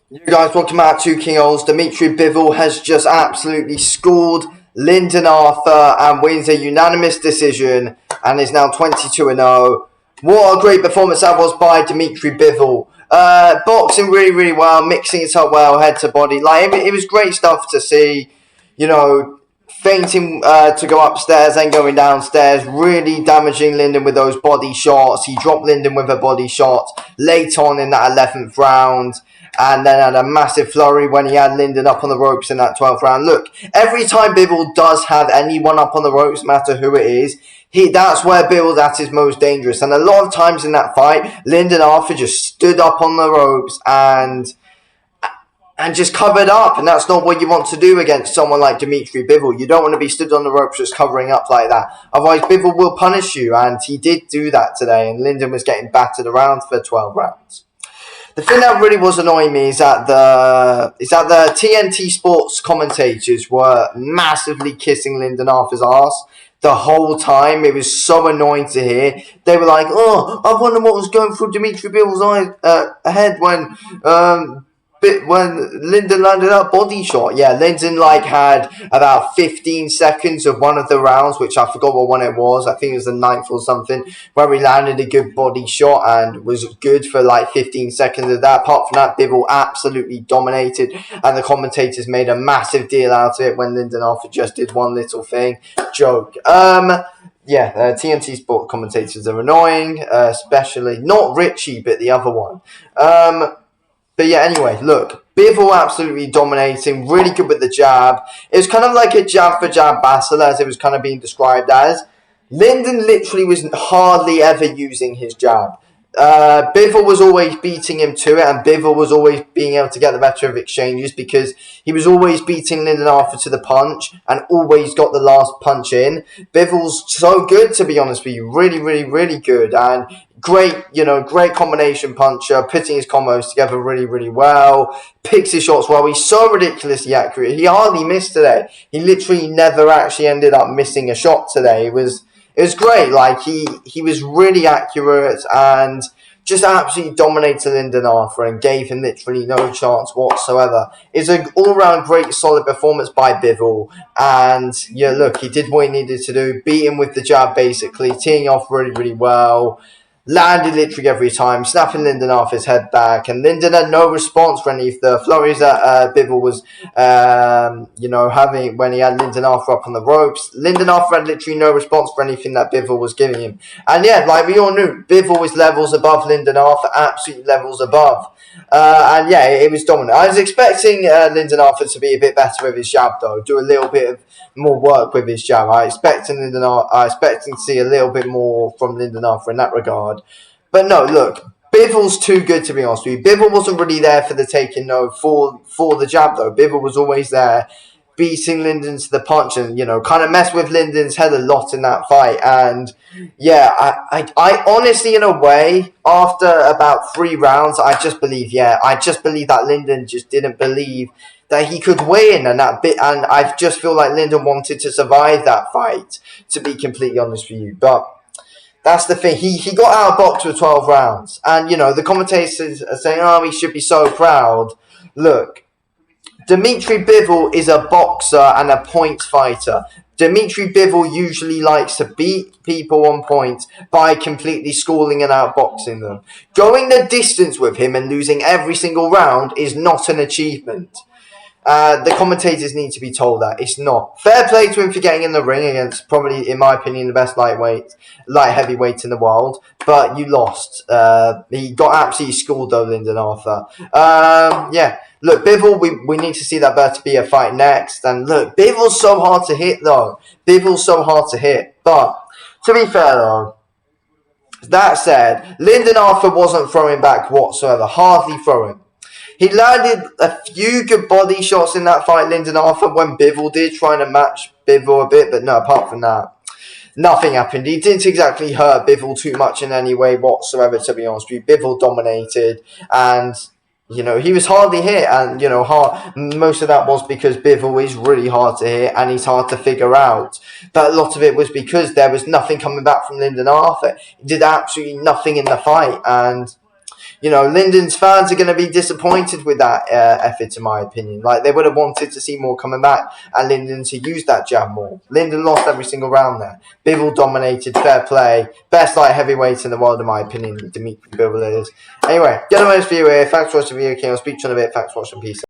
You guys, welcome out to King Ols. Dimitry Bivol has just absolutely schooled Lyndon Arthur and wins a unanimous decision and is now 22-0. What a great performance that was by Dimitry Bivol. Boxing really well, mixing it up well, head to body. It was great stuff to see. You know, fainting to go upstairs and going downstairs, really damaging Lyndon with those body shots. He dropped Lyndon with a body shot late on in that 11th round, and then had a massive flurry when he had Lyndon up on the ropes in that 12th round. Look, every time Bivol does have anyone up on the ropes, no matter who it is, that's where Bivol's at his most dangerous. And a lot of times in that fight, Lyndon Arthur just stood up on the ropes and just covered up, and that's not what you want to do against someone like Dimitry Bivol. You don't want to be stood on the ropes just covering up like that. Otherwise, Bivol will punish you, and he did do that today, and Lyndon was getting battered around for 12 rounds. The thing that really was annoying me is that the TNT Sports commentators were massively kissing Lyndon Arthur's ass the whole time. It was so annoying to hear. They were like, "Oh, I wonder what was going through Dimitry Bivol's head when Lyndon landed that body shot." Yeah, Lyndon had about 15 seconds of one of the rounds, which I forgot what one it was. I think it was the ninth or something, where he landed a good body shot and was good for 15 seconds of that. Apart from that, Bivol absolutely dominated, and the commentators made a massive deal out of it when Lyndon Arthur just did one little thing. Joke. TNT Sport commentators are annoying, especially not Richie, but the other one. But yeah, anyway, look, Bivol absolutely dominating, really good with the jab. It was kind of like a jab for jab battle, as it was kind of being described as. Lyndon literally was hardly ever using his jab. Bivol was always beating him to it, and Bivol was always being able to get the better of exchanges because he was always beating Lyndon Arthur to the punch and always got the last punch in. Bivol's so good, to be honest with you, really good, and great combination puncher, putting his combos together really well, picks his shots well. He's so ridiculously accurate. He hardly missed today. He literally never actually ended up missing a shot today. It was great. He was really accurate and just absolutely dominated Lyndon Arthur and gave him literally no chance whatsoever. It's an all-round great solid performance by Bivol, and yeah, look, he did what he needed to do, beat him with the jab basically, teeing off really well. Landed literally every time, snapping Lyndon Arthur's head back, and Lyndon had no response for any of the flurries that Bivol was, having when he had Lyndon Arthur up on the ropes. Lyndon Arthur had literally no response for anything that Bivol was giving him. And yeah, we all knew, Bivol was levels above Lyndon Arthur, absolutely levels above. And yeah, it was dominant. I was expecting Lyndon Arthur to be a bit better with his jab, though, do a little bit of more work with his jab. I expecting to see a little bit more from Lyndon Arthur in that regard. But no, look, Bivol's too good, to be honest with you. Bivol wasn't really there for the taking, no, for the jab, though. Bivol was always there, beating Lyndon to the punch and, kind of messed with Lyndon's head a lot in that fight. And yeah, I honestly, in a way, after about 3 rounds, I just believe that Lyndon just didn't believe that he could win, and I just feel like Lyndon wanted to survive that fight, to be completely honest with you. But that's the thing. He got outboxed with 12 rounds, and the commentators are saying, "Oh, he should be so proud." Look, Dimitry Bivol is a boxer and a point fighter. Dimitry Bivol usually likes to beat people on points by completely schooling and outboxing them. Going the distance with him and losing every single round is not an achievement. The commentators need to be told that it's not. Fair play to him for getting in the ring against probably, in my opinion, the best light heavyweight in the world. But you lost. He got absolutely schooled though, Lyndon Arthur. Look, Bivol, we need to see that better be a fight next. And look, Bivol's so hard to hit though. Bivol's so hard to hit. But to be fair though, that said, Lyndon Arthur wasn't throwing back whatsoever. Hardly throwing. He landed a few good body shots in that fight, Lyndon Arthur, when Bivol did, trying to match Bivol a bit. But no, apart from that, nothing happened. He didn't exactly hurt Bivol too much in any way whatsoever, to be honest with you. Bivol dominated, and he was hardly hit, and most of that was because Bivol is really hard to hit and he's hard to figure out. But a lot of it was because there was nothing coming back from Lyndon Arthur. He did absolutely nothing in the fight, and you know, Lyndon's fans are going to be disappointed with that effort, in my opinion. Like, they would have wanted to see more coming back and Lyndon to use that jab more. Lyndon lost every single round there. Bivol dominated, fair play. Best light heavyweight in the world, in my opinion, Dimitry Bivol is. Anyway, get a nice view here. Thanks for watching the video, King. I'll speak to you in a bit. Thanks for watching. Peace.